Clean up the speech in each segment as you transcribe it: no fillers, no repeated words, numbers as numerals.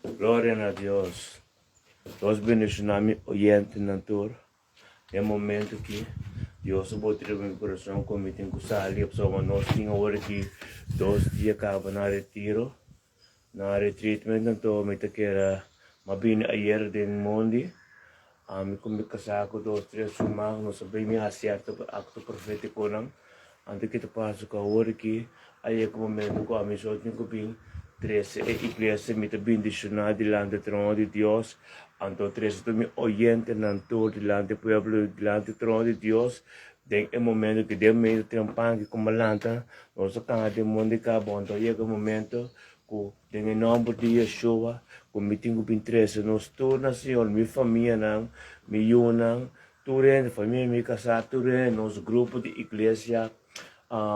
Gloria a Deus. Nós bendicionamos oyente na tour. É momento que Deus botou no meu coração como tem que sair. Pessoal, nós tínhamos agora aqui 2 dias acaba na retiro. Na retreatment na to, may takera mabini ayer din mundi. Kung may kasako 2-3 sumang, no sabay may asyerto akto profetiko lang. Ante kita pasok ka oriki, ay ako momento ko, amin suot niyo kubing 13 iglesia mi bendicionar delante do trono de Deus. Anto 13 to mi oyente nanto delante do pueblo, delante do trono de Deus. Den é momento que Deus me trampan que como lanta, nós cá de mundo cá bom, então é o momento que em nome de Yeshua, com me tenho bem 13, nós torna Senhor, minha família não, me unam, turen, família me casar, turen, nosso grupo de igreja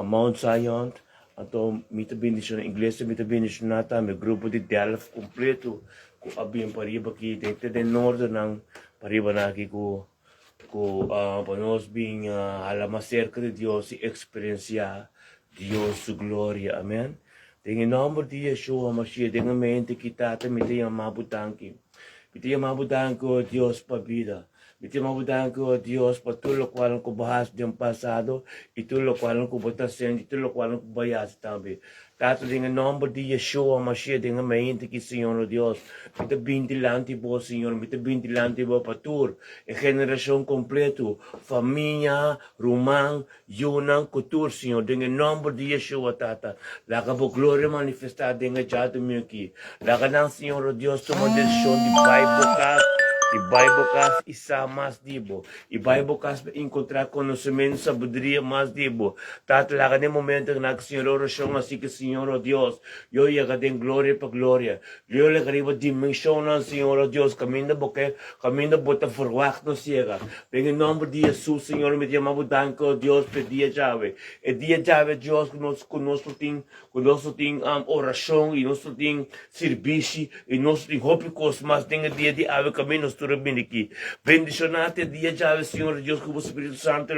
Mount Zion. Então, me bendicionar, igreja me bendicionar, meu grupo de Delft completo, com a bem pariba aqui, dentro do norte, não, pariba na aqui, para nós bem, alama cerca de Deus e experienciar Deus sua glória, amém? Em nome de Yeshua, Mashiach, dengan mente kita, me tenha mabutanki, me tenha mabutanki, Deus para vida. Iti mabudahan ko, Diyos, patuloy ko alam ko bahas diyang pasado, ituloy ko alam ko batasin, ituloy ko alam ko bayas tabi. Tato din ang nombre de Yeshua, Mashiach, din ang mayinti ki Senhor, Dios. Mita bintilante po, Senhor, mita bintilante po, patur, e generasyon kompleto, família, rumang, yunang, kutur, Senhor, din ang nombre de Yeshua, Tata. Laka po gloria manifestada din ang jato mo ki. Laka ng Senhor, Dios, tumadesyon di Bible cast, e Bible cast isa mas dibo. E Bible cast encontrar conhecimento, sabedoria mais dibo. Tato lá cada momento que nag Senhor oração assim que Senhor Deus, eu ia cada glória para glória. Eu le queria dimensão na Senhor Deus, caminho porque caminho bota verwacht no ciega. Em nome de Jesus, Senhor, me chama danko Deus pedia chave. E dia chave Deus conosco tem oração e nosso tem serviço e nosso tem hope cos mas tem dia de ave caminho aqui. Bendicionate dia chave Senhor Deus que o Espírito Santo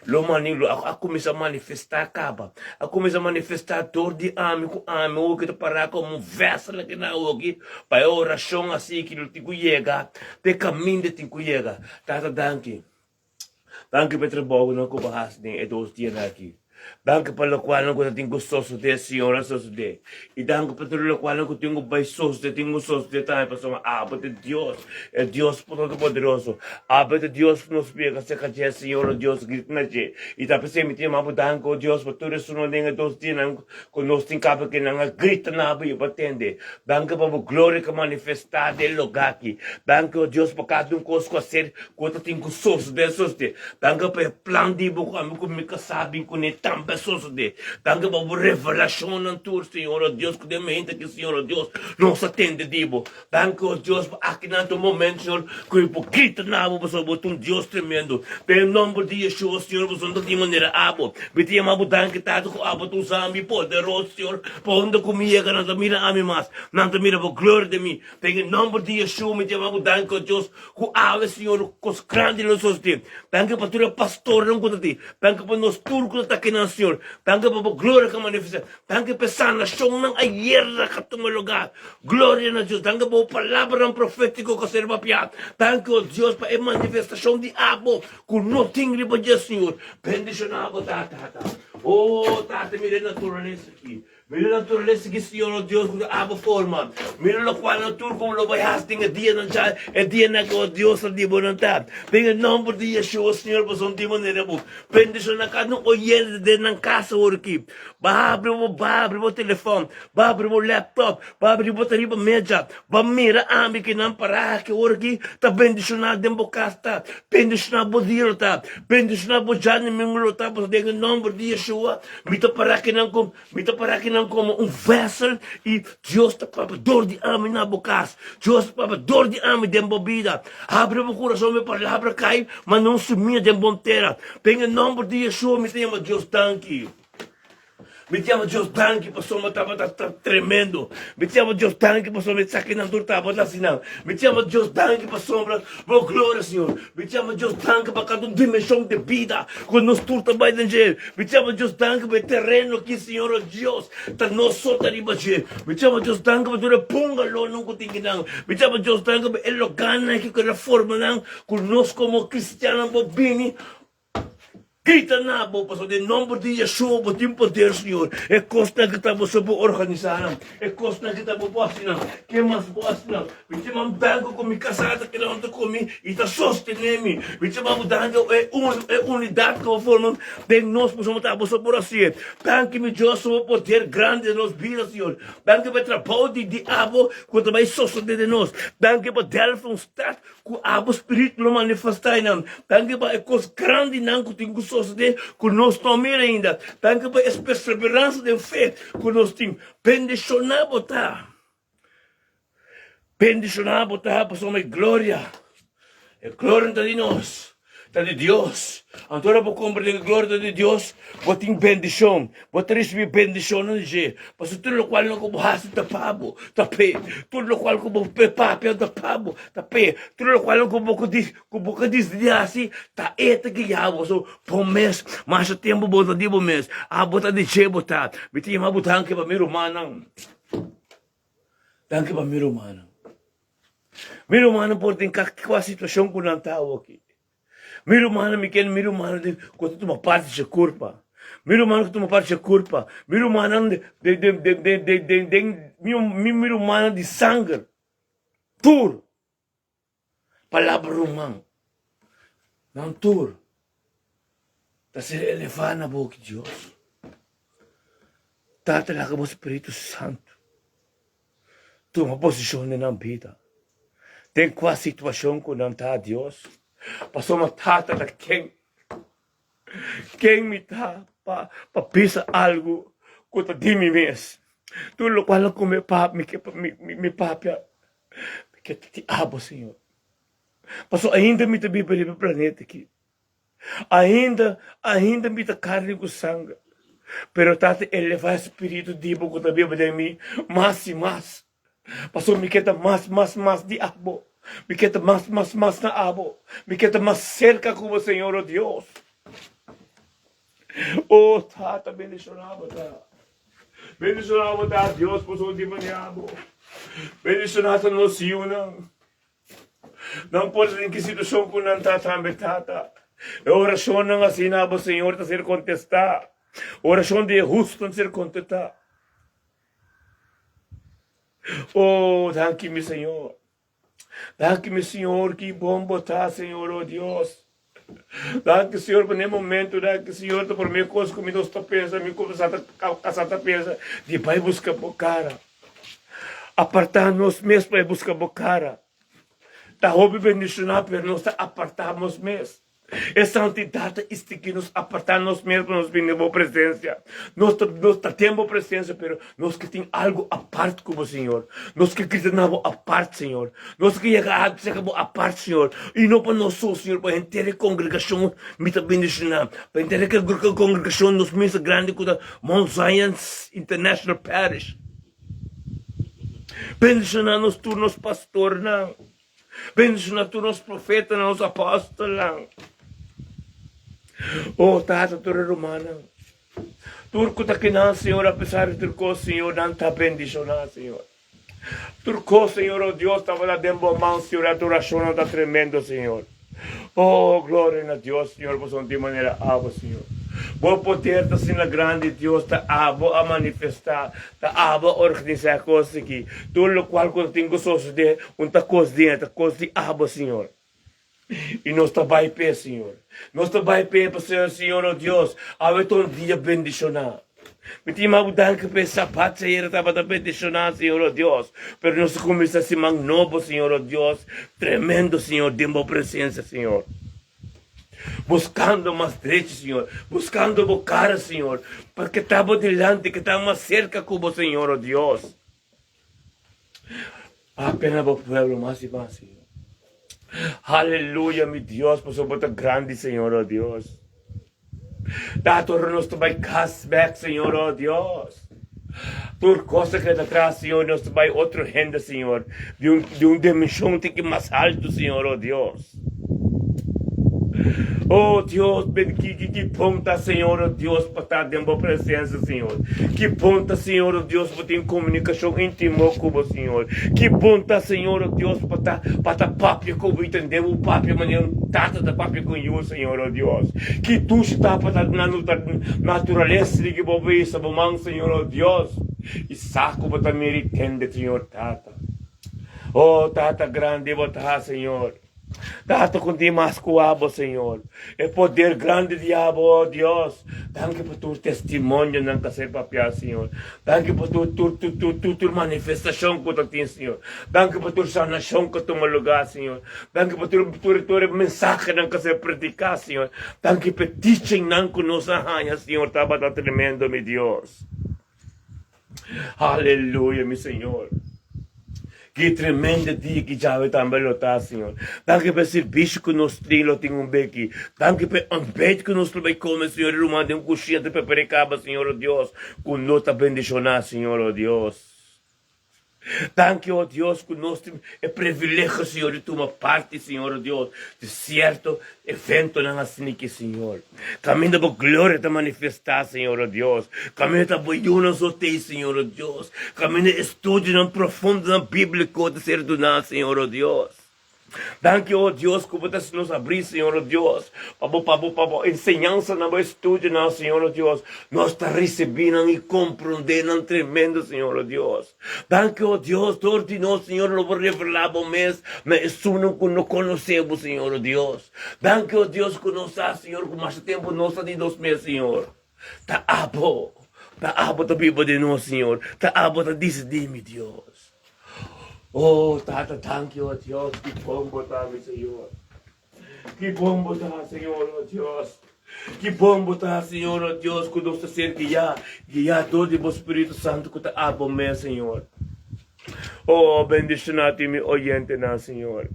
lo manilo ako começa a manifestar acaba. Ako começa a manifestar dor de ame com ame o que para como verso lá que na aqui para oração assim que não te cuiega, te caminho de te cuiega. Tata danke. Danke Petra Bogo não ko bahas nem é 2 dias aqui. Danke pela qual não tenho gostoso de Senhor, gostoso de. E danke pela qual não tenho baisoso de, tenho gostoso de também, pessoal. De Deus, é Deus todo poderoso. De Deus nos pega, se caché Senhor, Deus grita na je. E tá pensando me tema danke Deus por tudo isso não tem 2 dias não, com nós tem capa que não grita na bem batende. Danke para glória que manifestar de lugar aqui. Danke Deus por cada coisa a ser, quando tenho gostoso de soste. Danke para plano de boca, amigo me sabe com pessoas de danke por revelação na tua Senhor Deus que demente que Senhor Deus nos atende dibo danke Deus aqui naquele momento Senhor que o grita na abo pessoal botou Deus tremendo pelo nome de Yeshua Senhor você não tem maneira abo bitia abo danke tato com abo tu zambi poderoso Senhor para onde comigo na mira a mim mais na mira por glória de mim pelo nome de Yeshua me chama abo danke Deus com ave Senhor com os grandes nossos dias danke para tu pastor não conta danke para nós turcos tá aqui na Senhor, danke por glória que manifesta, danke por sanação ng ayer na katong lugar, glória na Deus, danke por palavra ng profético que serva piat, danke o Deus para a manifestação de abo, kung no tingri pa Deus Senhor, bendición na ako tata, oh tata, mire naturaleza aqui, mire naturaleza que Senhor Deus com a forma, mire lo qual no tur como lo bayas tinga dia ng chay, e dia na ko Deus ang di mo ng tab, tinga nombre de Yeshua Senhor po son di mo nirabo, bendición na kanong oyen de ng casa orki, babre mo telefone, babre mo laptop, babre mo tariba media, bamira ami kinang para ke orki, ta bendición na den bokasta, bendición na bodiro ta, bendición na bodyan ni minglo ta, po tinga nombre de Yeshua, mito para kinang como vessel e Deus está para dor de ame na bocas, Deus para dor de ame de bebida, abre o coração me palavra cai, mas não sumia de bonteira, em nome de Yeshua me chama Deus danke. Me chama Deus, tanque, pastor, mas tá tremendo. Me chama Deus, tanque, pastor, me saque na dor, tá assim não. Me chama Deus, tanque, pastor, por glória, Senhor. Me chama Deus, tanque, para cada dimensão de vida, quando nós tudo também de jeito. Me chama Deus, tanque, para terreno aqui, Senhor, oh Deus, tá nós só tá riba de. Me chama Deus, tanque, para tu punga lo não contigo não. Me chama Deus, tanque, para ele gana que a forma não, conosco como cristiano, bobini. Grita na bo, pastor, de nome de Yeshua, por tem poder, Senhor. É costa que estamos sobre organizar, é costa que estamos fazendo. Que mais fazendo? Me chamam dango com minha casada que não está comigo e está sustentando. Me chamam dango é unidade que eu formo de nós, possamos estar sobre assim. Dango me Deus sobre poder grande de nós vidas, Senhor. Dango para trabalho de diabo quando vai sustentar de nós. Dango para dar um start com abo espírito não manifestar não. Dango para coisa grande não que tem que nós estamos ainda. Tanto para a perseverança de fé que nós temos. Bendicionar botar. Bendicionar botar para sua glória. A glória de nós. De Deus. Então, para compreender a glória de Deus, você tem bendição. Você recebe bendição no dia. Porque tudo o qual não cobrase da pabo, da pé. Tudo o qual como papel da pabo, da pé. Tudo o qual não como diz assim, tá eta que já você por mês, mas o tempo bota de mês. A bota de che botar. Me tinha uma botar que para meu humano. Danke para meu humano. Meu humano por tem qual a situação que não está aqui. Meu humano me quer, meu humano de quando tu uma parte de culpa. Meu humano que tu uma parte de culpa. Meu humano meu humano de sangue. Tur. Palavra humana. Não tur. Tá se elevar na boca de Deus. Tá talaga o Espírito Santo. Tu uma posição na vida. Tem qual situação que não está Deus. Passou uma tata da quem me dá para pensar algo contra de mim mesmo. Tudo o qual eu me papia, que te amo, Senhor. Passou ainda me também para o planeta aqui. Ainda me dá carne com sangue. Pero tata elevar o espírito de boca da Bíblia de mim, mais e mais. Passou me quer mais de amo. Me quer mais na abo. Me quer mais cerca como o Senhor, oh Deus. Oh, tata, bendicionava, tá. Bendicionava, tá, Deus, por sua demoniado. Bendicionava, não se unam. Não pode ter que situação que não está também, tata. A oração não assinava, o Senhor, está ser contestar. A oração de justo não ser contestar. Oh, thank-me, Senhor. Dá-me, Senhor, que bom botar, Senhor, oh Deus. Dá-me, Senhor, por nenhum momento, dá-me, Senhor, por minha coisa, como nós está pensando, minha coisa está pensando, de vai buscar a cara. Apartar nós mesmos para buscar a cara. Tá roubo bendicionar, para nós apartarmos mesmos. Essa santidade é que nos apartar nós mesmos, nós vimos presença. Nós temos presença, mas nós que temos algo a parte como o Senhor. Nós que criamos a parte, Senhor. Nós que chegamos a parte, Senhor. E não para nós só, Senhor, para a inteira congregação, me bendicionar. Para a inteira congregação, nós mesmos grande como Mount Zion International Parish. Bendicionar nos turnos pastor, não. Bendicionar turnos profeta, não, os apóstolos, não. Oh, tata, tu é romana. Turco tá que não, Senhor, apesar de turco, Senhor, não está bendicionado, Senhor. Turco, Senhor, oh Deus, estava lá dentro da mão, Senhor, a adoração não está tremendo, Senhor. Oh, glória a Deus, Senhor, por de maneira aba, Senhor. Bom poder está sendo grande, Deus, está aba a manifestar, está aba a organizar coisas aqui. Tudo o qual quando tem gostoso de, coisa dentro, coisa de aba, Senhor. E nós estamos em pé, Senhor. Nós estamos em pé para ser, Senhor, oh Deus, a um dia bendicionar. Me tinha uma mudança para sapato, Senhor, estava a bendicionar, Senhor, oh Deus. Mas nós começamos a ser novo, Senhor, oh Deus. Tremendo, Senhor, de uma presença, Senhor. Buscando mais direito, Senhor. Buscando a cara, Senhor. Porque estamos delante, que estamos mais cerca como o Senhor, oh Deus. Apenas o pueblo mais e mais, Senhor. Aleluia, meu Deus, por sua bota grande, Senhor, oh Deus. Dator-nos também cashback, Senhor, oh Deus. Por coisa que atrás, Senhor, nós também outro renda, Senhor. De uma dimensão que mais alto, Senhor, oh Deus. Oh Deus, que ponta, Senhor, oh Deus, para estar dentro da presença, Senhor. Que ponta, Senhor, oh Deus, para ter comunicação íntima com o Senhor. Que ponta, Senhor, oh Deus, para estar papo com o entender o papo, maneira tata da papo com o Senhor, oh Deus. Que tu está para estar na natureza que vou ver essa mão, Senhor, oh Deus. E saco para estar me entender, Senhor, tata. Oh, tata grande, botar, Senhor. Dato com ti mais cuabo, Senhor. É poder grande, diabo, oh Deus. Danke por tu testemunho, não ser papel, Senhor. Danke por tu manifestação que tu tens, Senhor. Danke por tu sanação que tu me lugar, Senhor. Danke por tu mensagem não ser predicar, Senhor. Danke por teaching não que nos arranha, Senhor. Estava tremendo, meu Deus. Aleluia, meu Senhor. Que tremendo dia que já vai também lotar, Senhor. Danke por serviço que nós temos aqui. Danke por ambiente que nós vai comer, Senhor. E manda coxinha de pepericaba, Senhor, oh Deus. Com nota bendicionar, Senhor, oh Deus. Danke, oh Deus, que nós temos é privilégio, Senhor, de tomar parte, Senhor, oh Deus, de certo evento na assim que, Senhor. Caminho da glória te manifestar, Senhor, oh Deus. Caminho da boiuna sotei, Senhor, oh Deus. Caminho de estudo na profundo na Bíblia de ser do nada, Senhor, oh Deus. Danke, oh Deus, que você nos abrir, Senhor, oh Deus. Para ensinança na estudo, não, Senhor, oh Deus. Nós está recebendo e compreendendo tremendo, Senhor, oh Deus. Danke, oh Deus, todos de nós, Senhor, não vou revelar o mês, mas isso não conhecemos, Senhor, oh Deus. Danke, oh Deus, que nós está, Senhor, com mais tempo nós de 2 meses, Senhor. Tá abo da Bíblia de nós, Senhor. Tá abo da decidir-me, Deus. Oh, Tata, thank you, oh Deus. Que bom botar, meu Senhor. Que bom botar, Senhor, oh Deus. Que bom botar, Senhor, oh Deus, que nós ser guiar todo o Espírito Santo que está abo, meu Senhor. Oh, bendicionate mi oyente na, Senhor.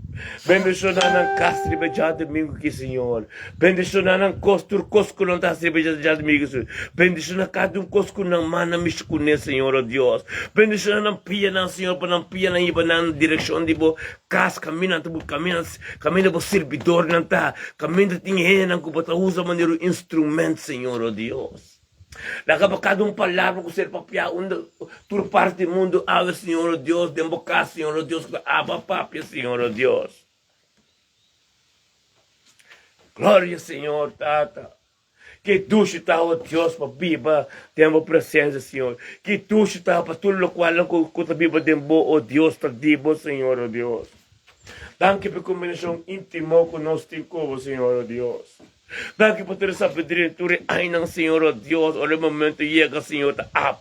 Bendicionar ng castri bejad domingo que, Senhor. Bendicionar ng kostur kosko ng tasri bejad domingo, Senhor. Bendicionar cada kosko ng mana miskune, Senhor, oh Deus. Bendicionar ng pia ng Senhor, pa ng pia ng iba ng direksyon di bo kas kamina to kamina bo servidor ng ta. Kamina tingin ng kubata usa maniro instrument, Senhor, oh Deus. Nakapagkadong palavra ko ser papiaon tur parte mundo ave, Senhor, oh Deus, dembocar, Senhor, oh Deus, aba papia, Senhor, oh Deus. Glória, Senhor, Tata. Que tu está, oh Deus, para Bíblia, temos presença, Senhor. Que tu está para tudo o qual a Bíblia dembo, oh Deus, está dibo, Senhor, oh Deus. Danke por combinação íntima com nós temos, Senhor, oh Deus. Danke por ter sabedoria, ai não, Senhor, oh Deus, olha o momento chega, Senhor, a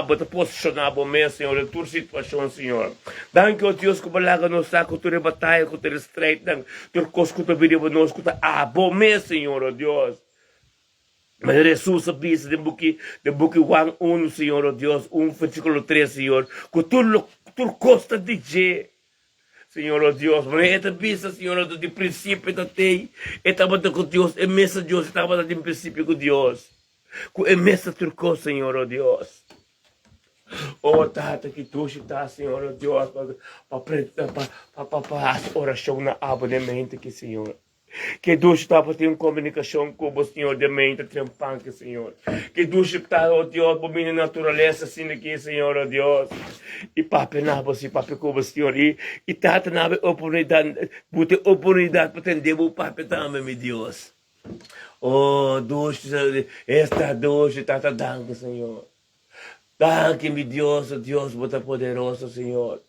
posicionar o meu, Senhor, em tua situação, Senhor. Danke, oh Deus, que balaga nos saco, tu batalha, que tu estreito, tu cosco, tu vida, nós, que tu o meu, Senhor, oh Deus. Mas Jesus sabia, de buque Juan 1, Senhor, oh Deus, 1, 3, Senhor, que tu costa de dizer. Senhor, oh Deus, mas esta vista, Senhor, de princípio da tei, estava com Deus, é mesa de Deus, estava de princípio com Deus, é mesa turco, Senhor, oh Deus. Oh, Tata, que tu está, Senhor, oh Deus, para a oração na aba de mente aqui, Senhor. Que Deus está para ter uma comunicação com o Senhor de mente trempanque, Senhor. Que Deus está, oh Deus, para minha natureza assim aqui, Senhor, oh Deus. E papi na você, papi com o Senhor. E Tata na oportunidade para atender o papi também, meu Deus. Oh, Deus, esta Deus está dando, Senhor. Danke, meu Deus, oh Deus, muito poderoso, Senhor.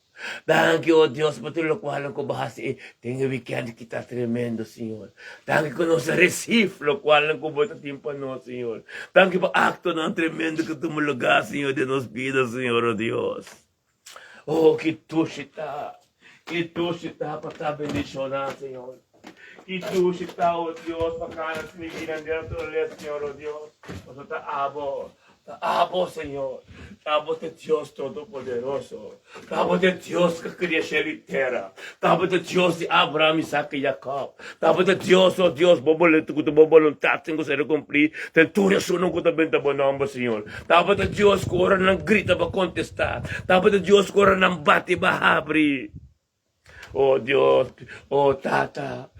Danke, oh Deus, por tudo o qual eu bahasi. Tenho weekend que está tremendo, Senhor. Danke que nós recebemos o qual eu boto tempo nós, Senhor. Danke por acto não tremendo que tu me lugar, Senhor, de nos vidas, Senhor, oh Deus. Oh, que tu está para estar bendicionar, Senhor. Que tu está, oh Deus, para cada semana dentro do Senhor, oh Deus. Você está abo. Abo, Senhor. Abo de Deus Todo-Poderoso. Abo de Deus que cria céu e terra. Abo de Deus de Abraão, Isaac e Jacob. Abo de Deus, oh Deus, boboleto que tu bobolontat, sem você cumprir. Tentura suno que também tá bom, Senhor. Abo de Deus que ora não grita para contestar. Abo de Deus que ora não bate para abrir. Oh Deus, oh Tata.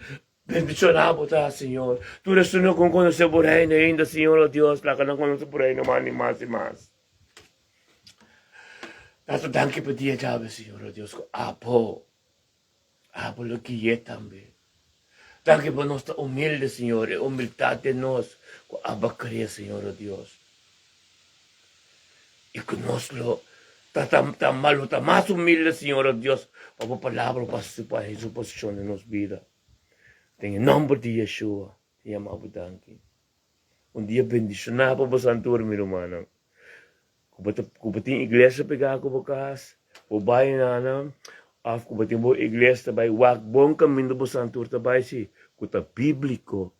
Bendicionamos, tá, Senhor. Tu eres uno con conocer por ahí ainda, Senhor, oh Deus, para que não conoce por aí, mais e mais e mais. Tato, danke por dia, Jabe, Senhor, oh Deus, apo lo que é também. Danke por nossa humilde, Senhor, e humildade de nós, com a abacaria, Senhor, oh Deus. E que nós lo, tá malo, tá mais humilde, Senhor, oh Deus, para a palavra, para a sua posição em nossa vida. Tem em nome de Yeshua, te amamos danke. Dia bendicionado para santur, meu irmão. Kung bating iglesia pegar ko bukas, o bahay na nam, kung bating mo iglesia tabay, wag bong kamindo po santur tabay si, kuta bibliko,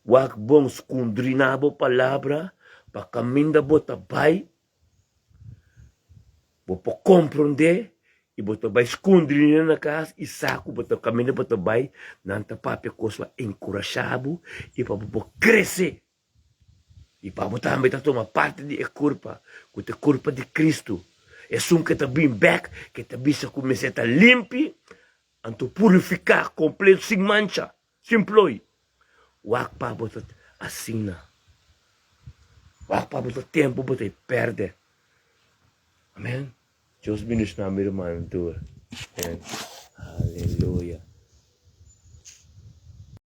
wag bong skundrinabo palabra, pa kaminda po tabay, bo po komprende, ibo tabay skundrin na nakas, isako bo tabay kaminda po tabay, nanta papi ko sa enkurasabo, ipapo krese. Ipabutami tato uma parte de curpa, que é curpa de Cristo. É sum que tá bem back, que tá bisa começar a limpi, anto purificar completo, sem mancha, sem ploi. Wak pa botat assina. Wak pa botat tempo botat perde. Amen. Deus bendiga na minha irmã, tua. Hallelujah.